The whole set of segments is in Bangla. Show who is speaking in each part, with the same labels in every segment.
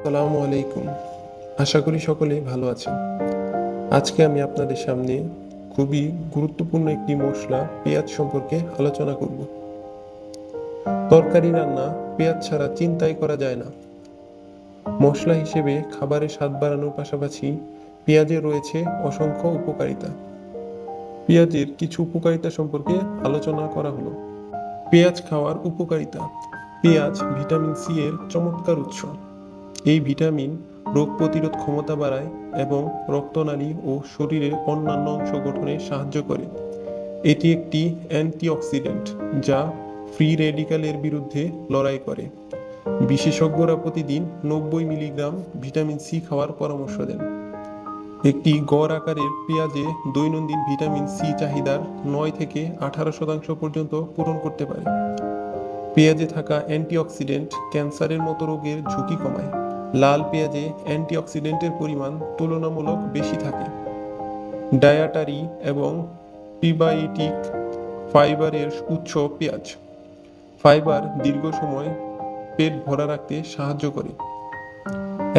Speaker 1: আসসালামু আলাইকুম। আশা করি সকলেই ভালো আছেন। আজকে আমি আপনাদের সামনে খুবই গুরুত্বপূর্ণ একটি মশলা পেঁয়াজ সম্পর্কে আলোচনা করব। তরকারি রান্না পেঁয়াজ ছাড়া চিন্তাই করা যায় না। মশলা হিসেবে খাবারের স্বাদ বাড়ানোর পাশাপাশি পেঁয়াজের রয়েছে অসংখ্য উপকারিতা। পেঁয়াজের কিছু উপকারিতা সম্পর্কে আলোচনা করা হলো। পেঁয়াজ খাওয়ার উপকারিতা। পেঁয়াজ ভিটামিন সি এর চমৎকার উৎস। এই ভিটামিন রোগ প্রতিরোধ ক্ষমতা বাড়ায় এবং রক্তনালী ও শরীরের অন্যান্য অংশ গঠনে সাহায্য করে। এটি একটি অ্যান্টিঅক্সিডেন্ট যা ফ্রি রেডিক্যালের বিরুদ্ধে লড়াই করে। বিশেষজ্ঞরা প্রতিদিন 90 মিলিগ্রাম ভিটামিন সি খাওয়ার পরামর্শ দেন। একটি গড় আকারের পেঁয়াজে দৈনন্দিন ভিটামিন সি চাহিদার 9 থেকে 18% পর্যন্ত পূরণ করতে পারে। পেঁয়াজে থাকা অ্যান্টিঅক্সিডেন্ট ক্যান্সারের মতো রোগের ঝুঁকি কমায়। লাল পেঁয়াজে অ্যান্টিঅক্সিডেন্টের পরিমাণ তুলনামূলক বেশি থাকে। ডায়েটারি এবং প্রিবায়োটিক ফাইবারের উৎস পেঁয়াজ। ফাইবার দীর্ঘ সময় পেট ভরা রাখতে সাহায্য করে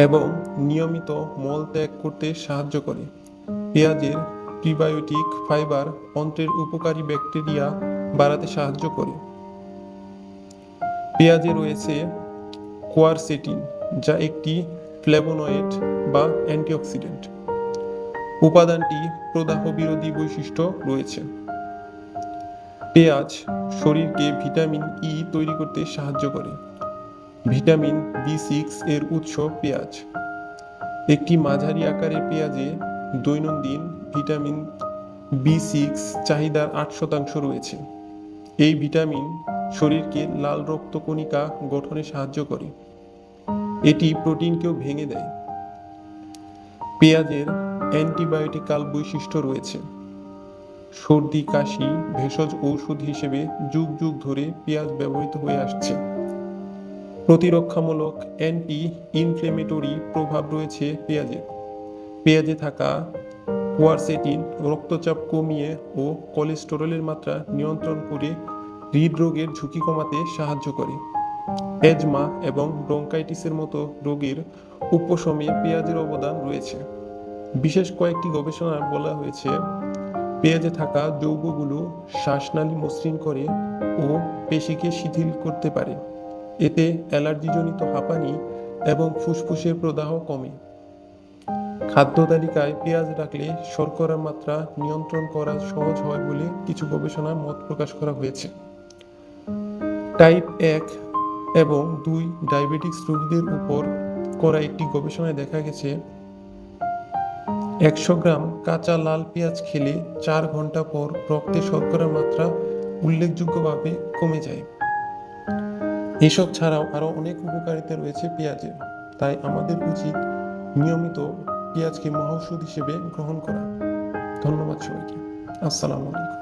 Speaker 1: এবং নিয়মিত মল ত্যাগ করতে সাহায্য করে। পেঁয়াজের প্রিবায়োটিক ফাইবার অন্ত্রের উপকারী ব্যাকটেরিয়া বাড়াতে সাহায্য করে। পেঁয়াজে রয়েছে কোয়ারসেটিন যা একটি ফ্লেভোনয়েড বা অ্যান্টিঅক্সিডেন্ট। উপাদানটি প্রদাহ বিরোধী বৈশিষ্ট্য রয়েছে। পেঁয়াজ শরীরকে ভিটামিন ই তৈরি করতে সাহায্য করে। ভিটামিন B6 এর উৎস পেঁয়াজ। একটি মাঝারি আকারের পেঁয়াজে দৈনন্দিন ভিটামিন B6 চাহিদার 8% রয়েছে। এই ভিটামিন শরীরকে লাল রক্তকণিকা গঠনে সাহায্য করে। এটি প্রোটিনকেও ভেঙে দেয়। পেঁয়াজের অ্যান্টিবায়োটিক্যাল বৈশিষ্ট্য রয়েছে। সর্দি কাশি ভেষজ ঔষধ হিসেবে যুগ যুগ ধরে পেঁয়াজ ব্যবহৃত হয়ে আসছে। প্রতিরক্ষামূলক অ্যান্টি ইনফ্লেমেটরি প্রভাব রয়েছে পেঁয়াজের। পেঁয়াজে থাকা কোয়ারসেটিন রক্তচাপ কমিয়ে ও কোলেস্টেরলের মাত্রা নিয়ন্ত্রণ করে হৃদরোগের ঝুঁকি কমাতে সাহায্য করে। অ্যাজমা এবং ব্রঙ্কাইটিসের মতো রোগের উপশমে পেঁয়াজের অবদান রয়েছে। বিশেষ কয়েকটি গবেষণায় বলা হয়েছে পেঁয়াজে থাকা যৌগগুলো শ্বাসনালী মসৃণ করে ও পেশিকে শিথিল করতে পারে। এতে অ্যালার্জিজনিত হাঁপানি এবং ফুসফুসের প্রদাহ কমে। খাদ্য তালিকায় পেঁয়াজ রাখলে শর্করার মাত্রা নিয়ন্ত্রণ করা সহজ হয় বলে কিছু গবেষণায় মত প্রকাশ করা হয়েছে। টাইপ 1 এবং 2 ডায়াবেটিক্স রোগীদের উপর করা একটি গবেষণায় দেখা গেছে 100 গ্রাম কাঁচা লাল পেঁয়াজ খেলে 4 ঘন্টা পর রক্তে শর্করার মাত্রা উল্লেখযোগ্যভাবে কমে যায়। এসব ছাড়াও আরও অনেক উপকারিতা রয়েছে পেঁয়াজের, তাই আমাদের উচিত নিয়মিত পেঁয়াজকে মহাঔষধ হিসেবে গ্রহণ করা। ধন্যবাদ সবাইকে। আসসালামু আলাইকুম।